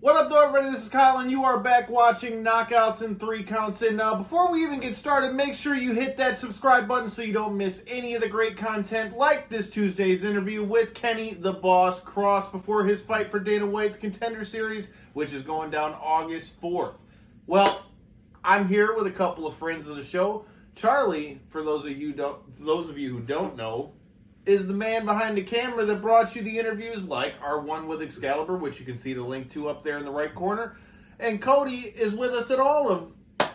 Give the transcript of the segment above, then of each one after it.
What up, though, everybody? This is Kyle, and you are back watching Knockouts and 3 Counts. And before we even get started, make sure you hit that subscribe button so you don't miss any of the great content, like this Tuesday's interview with Kenny the Boss Cross before his fight for Dana White's Contender Series, which is going down August 4th. Well, I'm here with a couple of friends of the show. Charlie, for those of you who don't know, is the man behind the camera that brought you the interviews like our one with Excalibur, which you can see the link to up there in the right corner. And Cody is with us at all of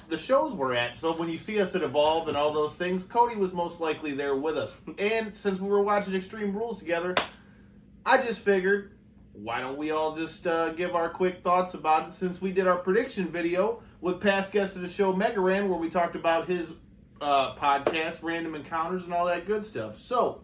the shows we're at. So when you see us at Evolve and all those things, Cody was most likely there with us. And since we were watching Extreme Rules together, I just figured, why don't we all just give our quick thoughts about it, since we did our prediction video with past guests of the show, McBride, where we talked about his podcast, Random Encounters, and all that good stuff. So,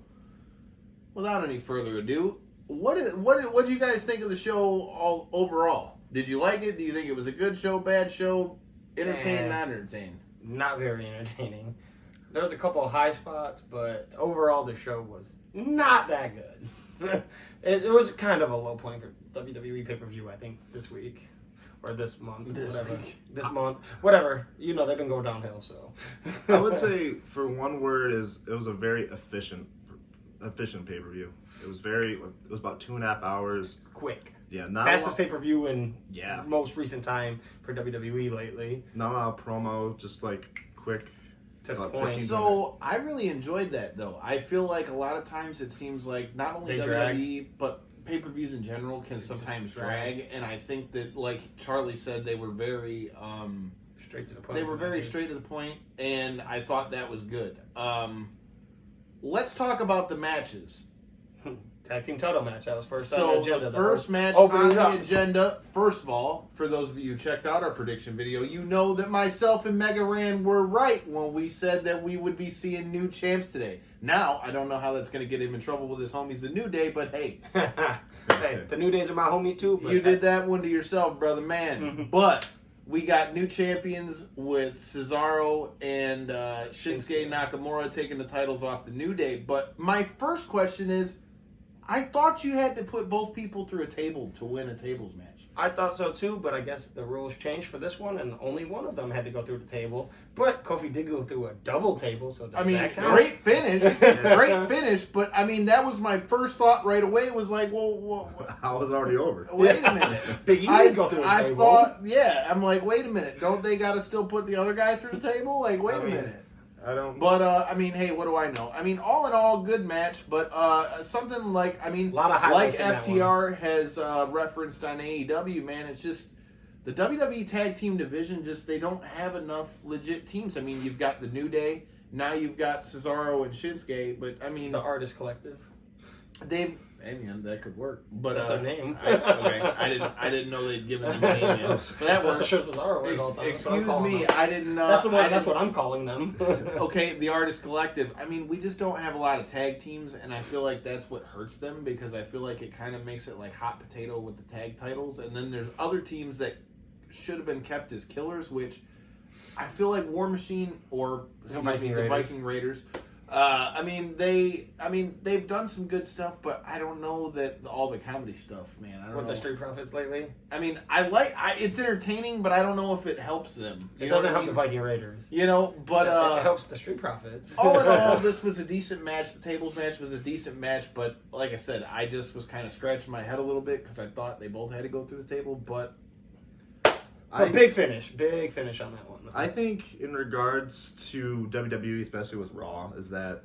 without any further ado, what did you guys think of the show all overall? Did you like it? Do you think it was a good show, bad show, entertained, not entertained? Not very entertaining. There was a couple of high spots, but overall the show was not that good. it was kind of a low point for WWE pay-per-view, I think, this week. Or this month. This month. Whatever. You know, they've been going downhill, so. I would say, for one word, it was a very efficient pay-per-view. It was about 2.5 hours. Quick. Yeah, fastest pay-per-view in most recent time for WWE lately. Not a lot of promo, just like quick. So I really enjoyed that, though. I feel like a lot of times it seems like not only WWE but pay-per-views in general can sometimes drag, and I think that, like Charlie said, they were very straight to the point. They were very straight to the point, and I thought that was good. Let's talk about the matches. Tag team title match. That was first on the agenda. The first match on the agenda, first of all, for those of you who checked out our prediction video, you know that myself and McBride were right when we said that we would be seeing new champs today. Now, I don't know how that's going to get him in trouble with his homies, the New Day, but hey. Hey, the New Days are my homies too. You did that one to yourself, brother man. But we got new champions with Cesaro and Shinsuke Nakamura taking the titles off the New Day. But my first question is, I thought you had to put both people through a table to win a tables match. I thought so too, but I guess the rules changed for this one, and only one of them had to go through the table. But Kofi did go through a double table, so does that count? Great finish. Great finish, but I mean, that was my first thought right away. It was like, well I was already over. Wait a minute. Big E did go through the table. I thought, I'm like, wait a minute. Don't they got to still put the other guy through the table? Like, wait a minute. I don't. But I mean, hey, what do I know? I mean, all in all, good match. But something like, I mean, like FTR has referenced on AEW, man, it's just the WWE tag team division. Just they don't have enough legit teams. I mean, you've got the New Day, now you've got Cesaro and Shinsuke. But I mean, the Artist Collective. That could work. But that's their name. I didn't know they'd given them a name yet. But that works. Excuse me, I didn't know. That's what I'm calling them. Okay, the Artist Collective. I mean, we just don't have a lot of tag teams, and I feel like that's what hurts them, because I feel like it kind of makes it like hot potato with the tag titles. And then there's other teams that should have been kept as killers, which I feel like War Machine or the Viking Raiders. They've done some good stuff, but I don't know that all the comedy stuff, man. I don't know. The Street Profits lately? I mean, it's entertaining, but I don't know if it helps them. It doesn't help the Viking Raiders. You know, but it helps the Street Profits. All in all, this was a decent match. The tables match was a decent match, but like I said, I just was kind of scratching my head a little bit because I thought they both had to go through the table, but big finish on that one. I think in regards to WWE, especially with Raw, is that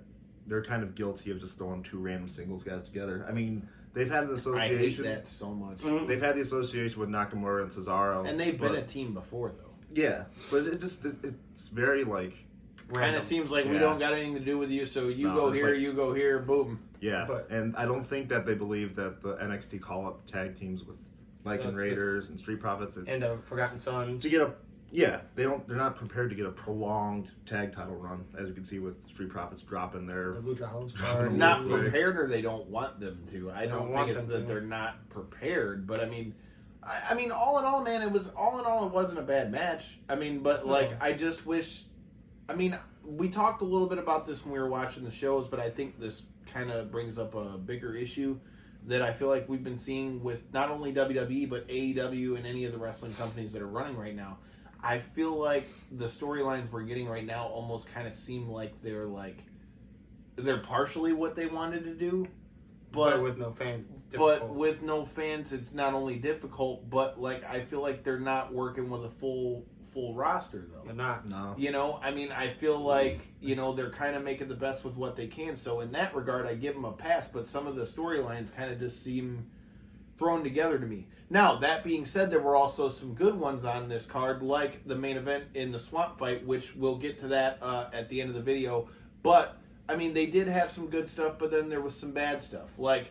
they're kind of guilty of just throwing two random singles guys together. I mean, they've had the association. I hate that so much. They've had the association with Nakamura and Cesaro, and they've been a team before, though. Yeah, but it's very like kind of seems like we don't got anything to do with you, so you go here, you go here, boom. Yeah, and I don't think that they believe that the NXT call-up tag teams with Viking Raiders and Street Profits and Forgotten Sons to get they're not prepared to get a prolonged tag title run, as you can see with Street Profits dropping their the Lucha House not prepared, or they don't want them to. I don't think it's that they're not prepared, but I mean, all in all, man, it wasn't a bad match. I mean, but I just wish. I mean, we talked a little bit about this when we were watching the shows, but I think this kind of brings up a bigger issue that I feel like we've been seeing with not only WWE, but AEW and any of the wrestling companies that are running right now. I feel like the storylines we're getting right now almost kind of seem like they're partially what they wanted to do. But with no fans, it's difficult. But with no fans, it's not only difficult, but like I feel like they're not working with a full roster though. They're not. No. You know, I mean, I feel like, you know, they're kind of making the best with what they can. So in that regard, I give them a pass. But some of the storylines kind of just seem thrown together to me. Now, that being said, there were also some good ones on this card, like the main event in the Swamp Fight, which we'll get to that at the end of the video. But I mean, they did have some good stuff, but then there was some bad stuff. Like,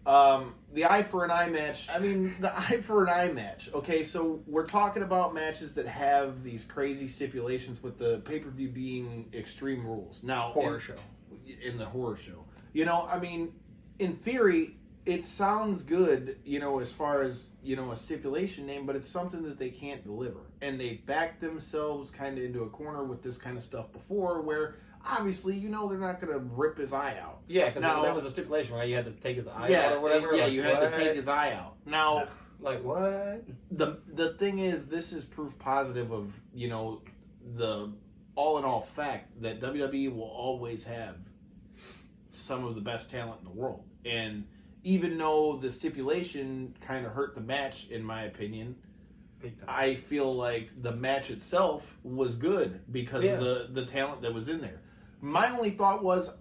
the eye for an eye match. I mean, the eye for an eye match. Okay, so we're talking about matches that have these crazy stipulations with the pay-per-view being Extreme Rules. Now, in the horror show. You know, I mean, in theory, it sounds good, you know, as far as, you know, a stipulation name, but it's something that they can't deliver. And they backed themselves kind of into a corner with this kind of stuff before where... Obviously, you know they're not going to rip his eye out. Yeah, because that was a stipulation, right? You had to take his eye out or whatever. Yeah, like, you had to take his eye out. Now, like what? The thing is, this is proof positive of, you know, the all-in-all fact that WWE will always have some of the best talent in the world. And even though the stipulation kind of hurt the match, in my opinion, I feel like the match itself was good because of the talent that was in there. My only thought was,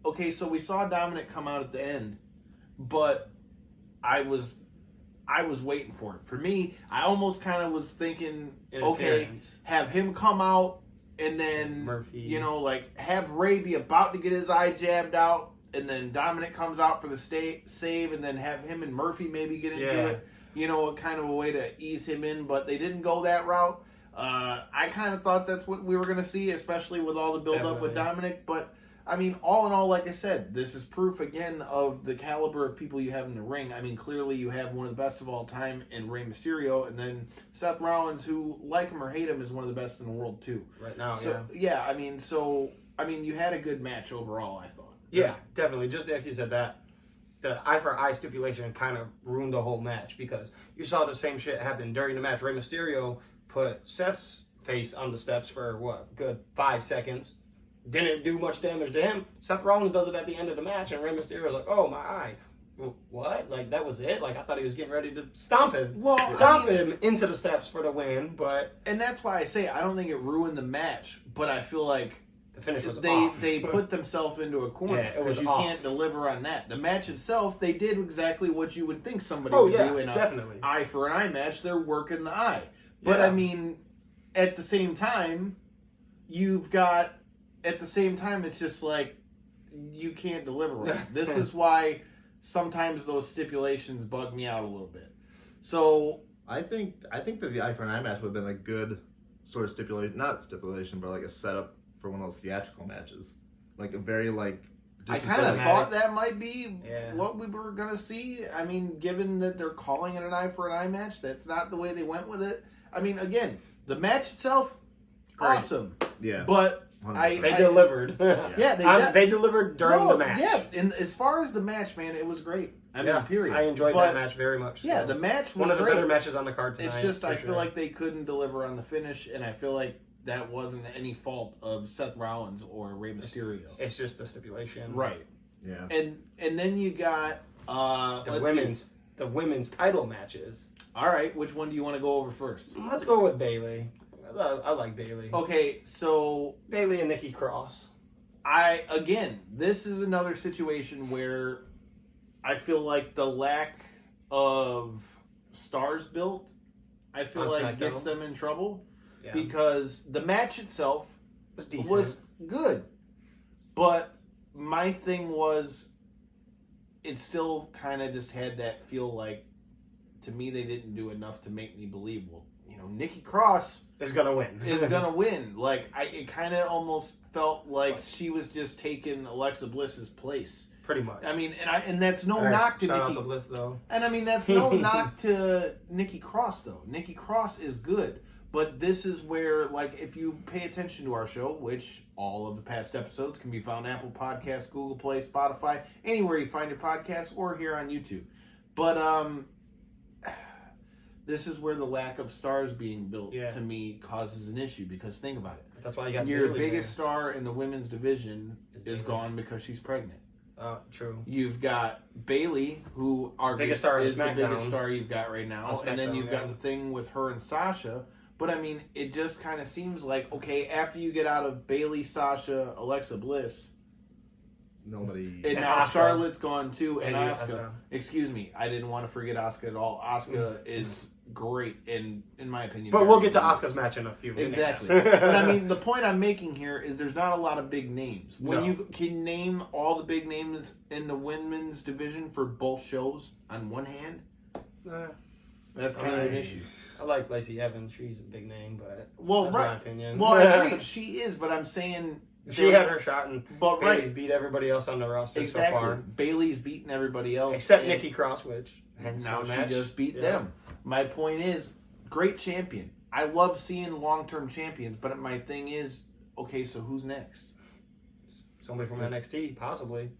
okay, so we saw Dominic come out at the end, but I was waiting for it. For me, I almost kind of was thinking, okay, have him come out and then, Murphy. You know, like have Ray be about to get his eye jabbed out, and then Dominic comes out for the save, and then have him and Murphy maybe get into it. You know, kind of a way to ease him in, but they didn't go that route. I kind of thought that's what we were going to see, especially with all the build-up with Dominic. But, I mean, all in all, like I said, this is proof, again, of the caliber of people you have in the ring. I mean, clearly you have one of the best of all time in Rey Mysterio, and then Seth Rollins, who, like him or hate him, is one of the best in the world, too. Right now, yeah. I mean, you had a good match overall, I thought. Yeah, definitely. Just like you said, the eye for eye stipulation kind of ruined the whole match because you saw the same shit happen during the match. Rey Mysterio put Seth's face on the steps for, good 5 seconds. Didn't do much damage to him. Seth Rollins does it at the end of the match, and Rey Mysterio's like, oh, my eye. What? Like, that was it? Like, I thought he was getting ready to stomp him. Him into the steps for the win, but... And that's why I say I don't think it ruined the match, but I feel like... The finish was off. They put themselves into a corner because you can't deliver on that. The match itself, they did exactly what you would think somebody would do in a eye for an eye match. They're working the eye. But, I mean, at the same time, it's just like, you can't deliver right. This is why sometimes those stipulations bug me out a little bit. So... I think that the eye for an eye match would have been a good sort of stipulation, not stipulation, but like a setup for one of those theatrical matches. Like a very, like... I kind of thought that might be what we were going to see. I mean, given that they're calling it an eye for an eye match, that's not the way they went with it. I mean, again, the match itself, awesome. Yeah. But... They delivered. They delivered during the match. Yeah, and as far as the match, man, it was great. I mean, period. I enjoyed that match very much. Yeah, the match was one of the better matches on the card tonight. It's just I feel like they couldn't deliver on the finish, and I feel like that wasn't any fault of Seth Rollins or Rey Mysterio. It's just the stipulation, right? Yeah. And then you got the women's title matches. All right, which one do you want to go over first? Let's go with Bayley. I like Bayley. Okay, so Bayley and Nikki Cross. This is another situation where I feel like the lack of stars built, I feel like gets them in trouble because the match itself was good, but my thing was it still kind of just had that feel like, to me, they didn't do enough to make me believe, well, you know, Nikki Cross is gonna win. Like, it kind of almost felt like she was just taking Alexa Bliss's place. Pretty much. I mean, and that's no knock to Nikki. Shout out to Bliss, though. And I mean, that's no knock to Nikki Cross, though. Nikki Cross is good. But this is where, like, if you pay attention to our show, which all of the past episodes can be found on Apple Podcasts, Google Play, Spotify, anywhere you find your podcasts, or here on YouTube. But this is where the lack of stars being built to me causes an issue, because think about it. That's why you got your Bayley biggest star in the women's division is gone because she's pregnant. True. You've got Bayley, who is the biggest star you've got right now, and then you've got the thing with her and Sasha. But I mean, it just kind of seems like, okay, after you get out of Bayley, Sasha, Alexa Bliss, nobody. and now Charlotte's gone too, and Asuka. Excuse me, I didn't want to forget Asuka at all. Asuka is great in my opinion. But we'll get to Asuka's match in a few minutes. Exactly. But I mean, the point I'm making here is there's not a lot of big names. When you can name all the big names in the women's division for both shows on one hand, that's kind of an issue. I like Lacey Evans. She's a big name, but that's my opinion. Well, I agree. She is, but I'm saying she had her shot, and Bayley's beat everybody else on the roster so far. Bayley's beaten everybody else. Except Nikki Cross, which now she just beat them. My point is, great champion. I love seeing long-term champions, but my thing is, okay, so who's next? Somebody from NXT, possibly.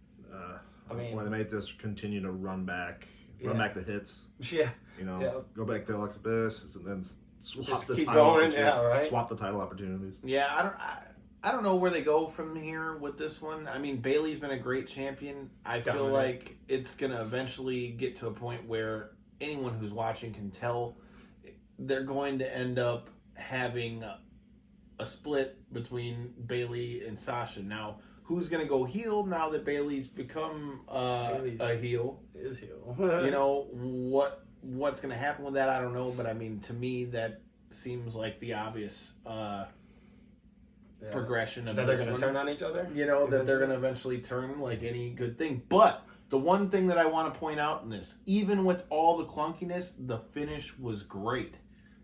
I mean, when they might just continue to run back the hits. Yeah. You know, go back to Alexa Bliss, and then swap the title opportunities. Yeah, I don't know where they go from here with this one. I mean, Bayley's been a great champion. I feel like it's going to eventually get to a point where anyone who's watching can tell they're going to end up having a split between Bayley and Sasha. Now, who's going to go heel now that Bayley's become a heel? Is heel. You know, what's going to happen with that, I don't know. But, I mean, to me, that seems like the obvious progression of that they're going to turn on each other. You know, that they're going to eventually turn like any good thing. But the one thing that I want to point out in this, even with all the clunkiness, the finish was great.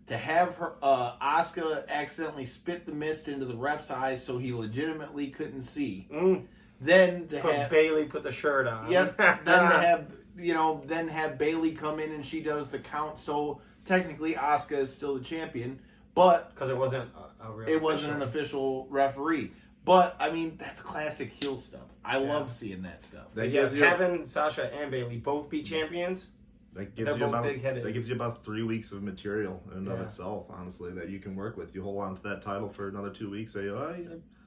To have her Asuka accidentally spit the mist into the ref's eyes so he legitimately couldn't see. Then to have Bayley put the shirt on. Yep. Then have Bayley come in and she does the count. So technically Asuka is still the champion, but because it wasn't an official referee. But I mean, that's classic heel stuff. I love seeing that stuff. Having Sasha and Bayley both be champions. That gives you about 3 weeks of material in and of itself, honestly, that you can work with. You hold on to that title for another 2 weeks. Say,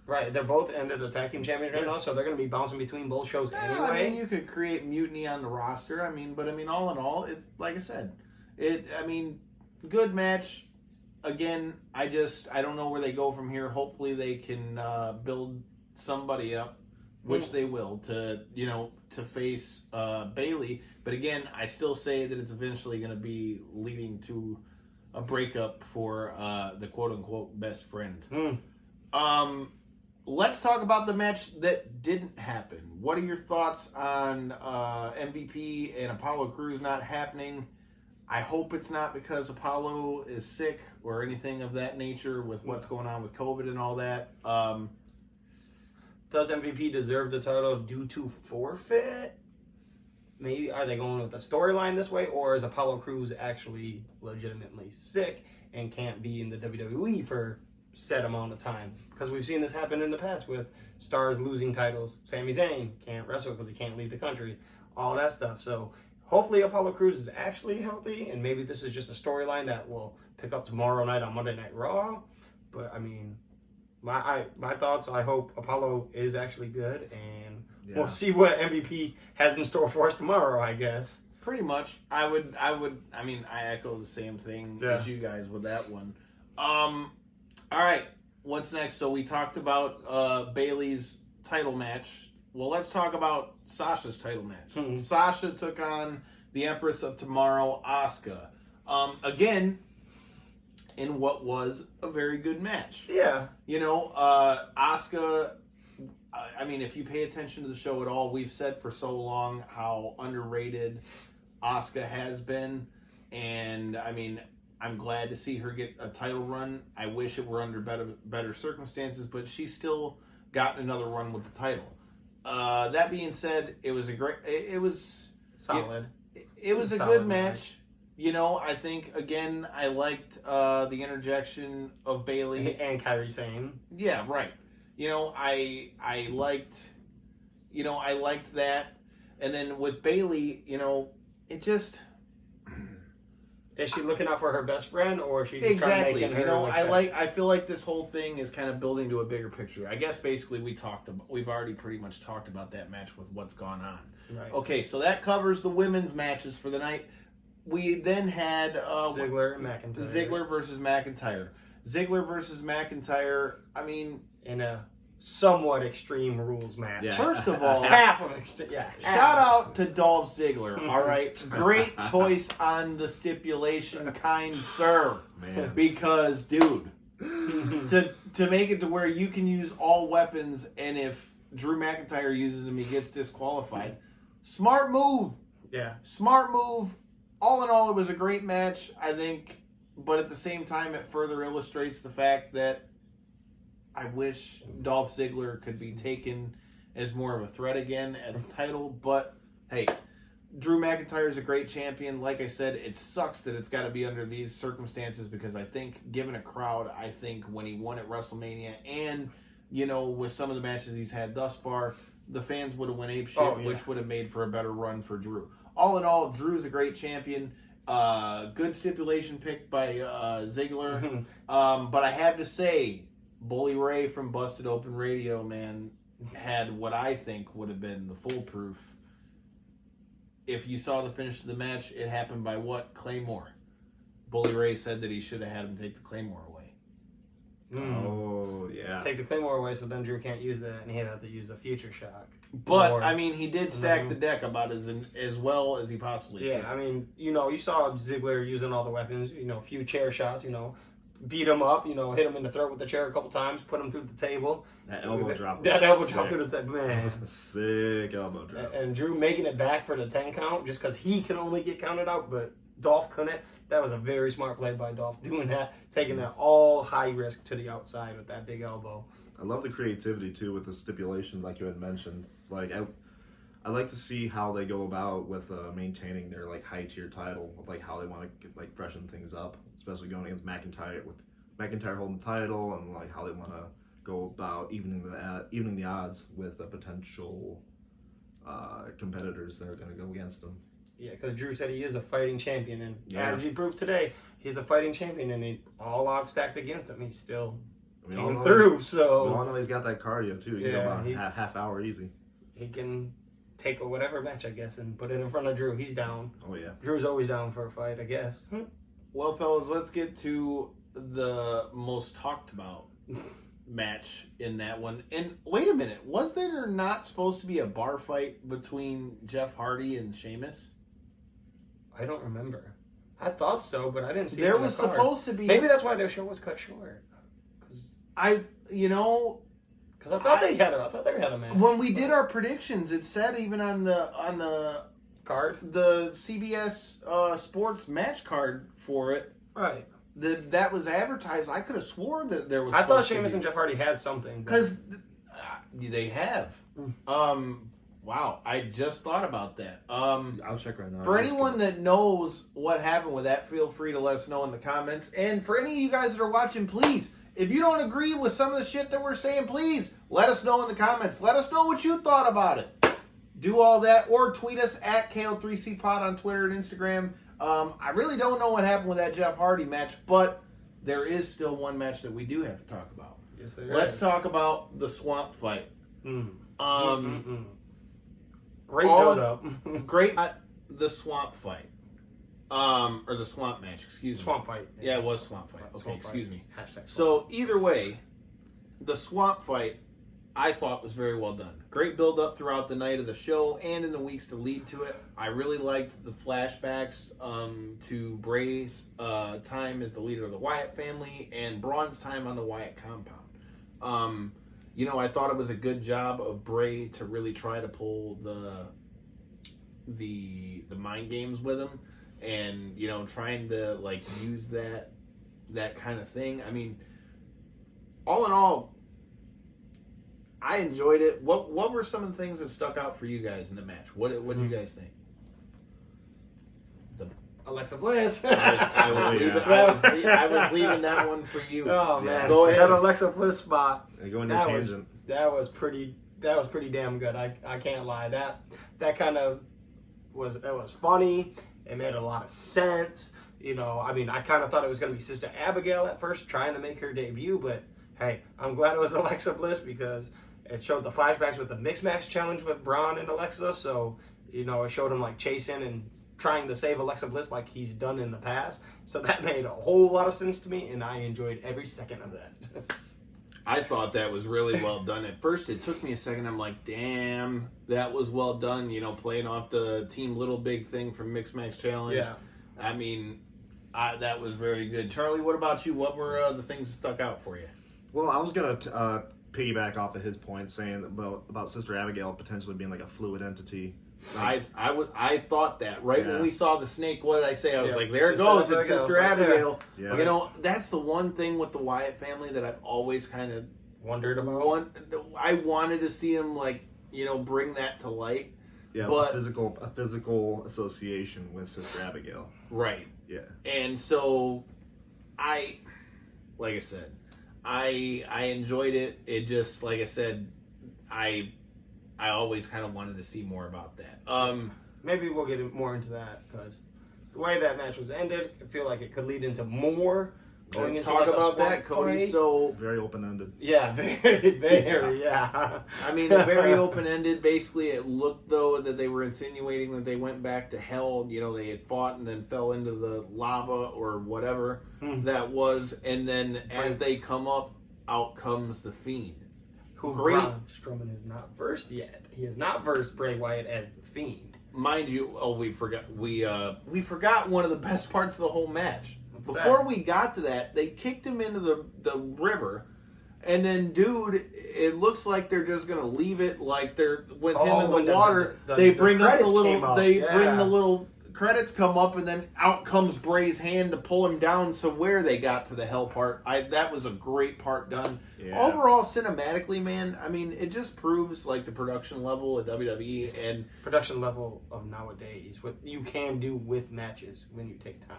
right, they're both ended the tag team champions right now, so they're going to be bouncing between both shows anyway. I mean, you could create mutiny on the roster. I mean, all in all, it's like I said, good match. Again, I don't know where they go from here. Hopefully, they can build somebody up, which they will, to face Bayley. But again, I still say that it's eventually going to be leading to a breakup for the quote-unquote best friends. Let's talk about the match that didn't happen. What are your thoughts on MVP and Apollo Crews not happening? I hope it's not because Apollo is sick or anything of that nature with what's going on with COVID and all that. Does MVP deserve the title due to forfeit? Maybe are they going with the storyline this way, or is Apollo Crews actually legitimately sick and can't be in the WWE for set amount of time? Because we've seen this happen in the past with stars losing titles. Sami Zayn can't wrestle because he can't leave the country. All that stuff. So hopefully Apollo Crews is actually healthy, and maybe this is just a storyline that will pick up tomorrow night on Monday Night Raw. But I mean, my thoughts, I hope Apollo is actually good, and we'll see what MVP has in store for us tomorrow, I guess. Pretty much. I echo the same thing as you guys with that one. All right, what's next? So we talked about Bayley's title match. Well, let's talk about Sasha's title match. Sasha took on the Empress of Tomorrow, Asuka. Again, in what was a very good match. Yeah. Asuka, if you pay attention to the show at all, we've said for so long how underrated Asuka has been. And, I'm glad to see her get a title run. I wish it were under better circumstances, but she's still gotten another run with the title. That being said, it was solid. It was a good match. I think, again, I liked the interjection of Bayley. And Kairi Sane. Yeah, right. I liked that. And then with Bayley, it just... Is she looking out for her best friend, or is she just Exactly. trying to make her I feel like this whole thing is kind of building to a bigger picture. I guess basically we've already pretty much talked about that match with what's gone on. Right. Okay, so that covers the women's matches for the night. We then had Ziggler and McIntyre. Ziggler versus McIntyre. Ziggler versus McIntyre. I mean, In a somewhat Extreme Rules match. Yeah. first of all, Half of Extreme. Yeah. shout out to Dolph Ziggler. All right, great choice on the stipulation, kind sir. Man. Because, dude, to make it to where you can use all weapons, and if Drew McIntyre uses them, he gets disqualified. Smart move. Yeah. Smart move. All in all, it was a great match, I think. But at the same time, it further illustrates the fact that I wish Dolph Ziggler could be taken as more of a threat again at the title. But, hey, Drew McIntyre is a great champion. Like I said, it sucks that it's got to be under these circumstances because I think, given a crowd, I think when he won at WrestleMania and, with some of the matches he's had thus far, the fans would have went apeshit, which would have made for a better run for Drew. All in all, Drew's a great champion. Good stipulation pick by Ziggler. But I have to say, Bully Ray from Busted Open Radio, man, had what I think would have been the foolproof. If you saw the finish of the match, it happened by what? Claymore. Bully Ray said that he should have had him take the Claymore away. Oh, yeah. Take the Claymore away so then Drew can't use that and he'd have to use a Future Shock. But, he did stack the deck about as well as he possibly could. Yeah, you saw Ziggler using all the weapons, a few chair shots, beat him up, hit him in the throat with the chair a couple times, put him through the table. That elbow drop. That elbow drop through the table, man. That was a sick elbow drop. And Drew making it back for the 10 count just because he can only get counted out, but Dolph couldn't. That was a very smart play by Dolph doing that, taking that all high risk to the outside with that big elbow. I love the creativity too with the stipulations, like you had mentioned. Like I like to see how they go about with maintaining their high tier title, like how they want to freshen things up, especially going against McIntyre with McIntyre holding the title, and how they want to go about evening the odds with potential competitors that are going to go against them. Yeah, because Drew said he is a fighting champion, and as he proved today, he's a fighting champion, and all odds stacked against him, he still came through. So we all know he's got that cardio too. You know, about half hour easy. He can take whatever match, I guess, and put it in front of Drew. He's down. Oh yeah, Drew's always down for a fight, I guess. Well, fellas, let's get to the most talked about match in that one. And wait a minute, was there not supposed to be a bar fight between Jeff Hardy and Sheamus? I don't remember. I thought so, but I didn't see. There it on was the card. supposed to be. Maybe that's why their show was cut short. Because I thought they had a match. When we did our predictions, it said even on the card, the CBS Sports match card for it, right? That was advertised. I could have sworn that there was. I thought Sheamus and Jeff Hardy had something because they have. Wow, I just thought about that. I'll check right now. For anyone that knows what happened with that, feel free to let us know in the comments. And for any of you guys that are watching, please, if you don't agree with some of the shit that we're saying, please let us know in the comments. Let us know what you thought about it. Do all that, or tweet us at KO3CPod on Twitter and Instagram. I really don't know what happened with that Jeff Hardy match, but there is still one match that we do have to talk about. Yes, Let's talk about the swamp fight. Great build-up. Great. The swamp fight. Or the swamp match, excuse me. Swamp fight. Yeah, it was swamp fight. Okay, Swamp excuse fight. me. So either way, the swamp fight, I thought was very well done. Great build-up throughout the night of the show and in the weeks to lead to it. I really liked the flashbacks to Bray's time as the leader of the Wyatt family and Braun's time on the Wyatt compound. I thought it was a good job of Bray to really try to pull the mind games with him, and trying to use that kind of thing. I mean, all in all, I enjoyed it. What were some of the things that stuck out for you guys in the match? What did you guys think? Alexa Bliss. I was leaving that one for you. Oh man, go ahead. That Alexa Bliss spot. Go into tangent. That was pretty damn good. I can't lie. That kind of was funny. It made a lot of sense. You know, I mean, I kind of thought it was going to be Sister Abigail at first trying to make her debut, but hey, I'm glad it was Alexa Bliss because it showed the flashbacks with the mixed match challenge with Braun and Alexa. So, you know, it showed him like chasing and trying to save Alexa Bliss like he's done in the past. So that made a whole lot of sense to me, and I enjoyed every second of that. I thought that was really well done. At first, it took me a second. I'm like, damn, that was well done. You know, playing off the Team Little Big thing from Mixed Match Challenge. Yeah. I mean, that was very good. Charlie, what about you? What were the things that stuck out for you? Well, I was going to piggyback off of his point saying about Sister Abigail potentially being like a fluid entity. I thought that right when we saw the snake. What did I say? I was like, there it Sister goes, it's Abigail, Sister right there. Abigail. Yeah. You know, that's the one thing with the Wyatt family that I've always kind of Wondered about. I wanted to see him like, you know, bring that to light. Yeah, but a physical association with Sister Abigail. Right. Yeah. And so, like I said, I enjoyed it. It just, like I said, I always kind of wanted to see more about that. Maybe we'll get more into that because the way that match was ended, I feel like it could lead into more. Going into talk like about that, Cody. fight. So Very open-ended. Yeah, very, yeah. I mean, very open-ended. Basically, it looked, though, that they were insinuating that they went back to hell. You know, they had fought and then fell into the lava or whatever that was. And then as they come up, out comes the Fiend. Who Great. Braun Strowman is not versed yet. He has not versed Bray Wyatt as the Fiend. Mind you, we forgot one of the best parts of the whole match. What's Before that? we got to that, they kicked him into the river. And then, dude, it looks like they're just gonna leave it like they're with him in when the water. the They bring up the credits little. came up, They yeah. bring the little credits come up, and then out comes Bray's hand to pull him down. So where they got to the hell part, that was a great part done. Yeah. Overall, cinematically, man, I mean, it just proves like the production level at WWE and Production level of nowadays, what you can do with matches when you take time.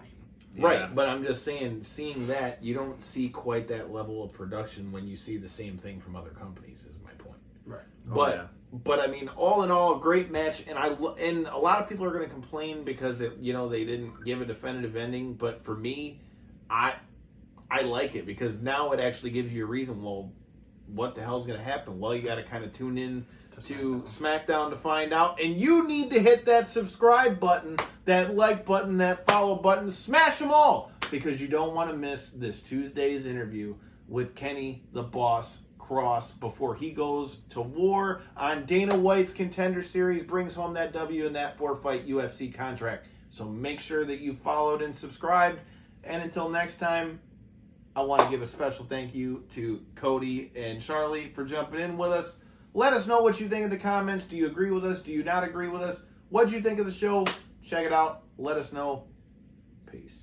Yeah. right. But I'm just saying, seeing that you don't see quite that level of production when you see the same thing from other companies. Is my point. Right. But I mean, all in all, great match, and and a lot of people are going to complain because they didn't give a definitive ending. But for me, I like it because now it actually gives you a reason. Well, what the hell's going to happen? Well, you got to kind of tune in to SmackDown to find out, and you need to hit that subscribe button, that like button, that follow button, smash them all because you don't want to miss this Tuesday's interview with Kenny the Boss Cross before he goes to war on Dana White's Contender Series, brings home that W in that 4-fight UFC contract. So make sure that you followed and subscribed. And until next time, I want to give a special thank you to Cody and Charlie for jumping in with us. Let us know what you think in the comments. Do you agree with us? Do you not agree with us? What did you think of the show? Check it out. Let us know. Peace.